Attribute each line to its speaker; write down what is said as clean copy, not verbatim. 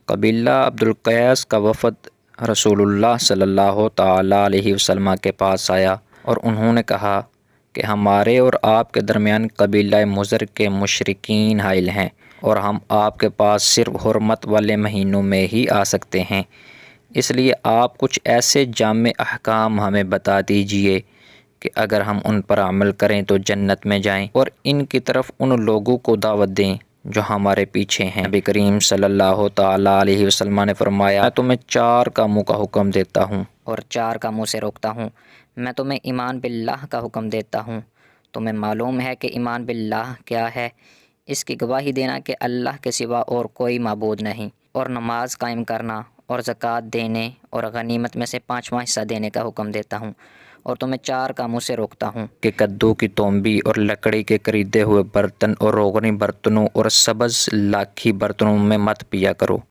Speaker 1: कबीला अब्दुल क़ैस का वफ़द रसूलुल्लाह सल्लल्लाहु ताला अलैहि वसल्लम के पास आया और उन्होंने कहा कि हमारे और आपके दरमियान कबीला मुज़र के मुशरिकीन हाइल हैं और हम आपके पास सिर्फ़ हुर्मत वाले महीनों में ही आ सकते हैं, इसलिए आप कुछ ऐसे जामे अहकाम हमें बता दीजिए कि अगर हम उन पर अमल करें तो जन्नत में जाएं, और इनकी तरफ उन लोगों को दावत दें जो हमारे पीछे हैं। नबी करीम सल्लल्लाहु ताला अलैहि वसल्लम ने फरमाया, मैं तुम्हें 4 कामों का हुक्म देता हूँ
Speaker 2: और 4 कामों से रोकता हूँ। मैं तुम्हें ईमान बिल्लाह का हुक्म देता हूँ। तुम्हें मालूम है कि ईमान बिल्लाह क्या है? इसकी गवाही देना कि अल्लाह के सिवा और कोई माबूद नहीं, और नमाज कायम करना और ज़कात देने और गनीमत में से 5वां हिस्सा देने का हुक्म देता हूँ। और तुम्हें 4 कामों से रोकता हूँ
Speaker 1: कि कद्दू की तोंबी और लकड़ी के खरीदे हुए बर्तन और रोगनी बर्तनों और सब्ज़ लाखी बर्तनों में मत पिया करो।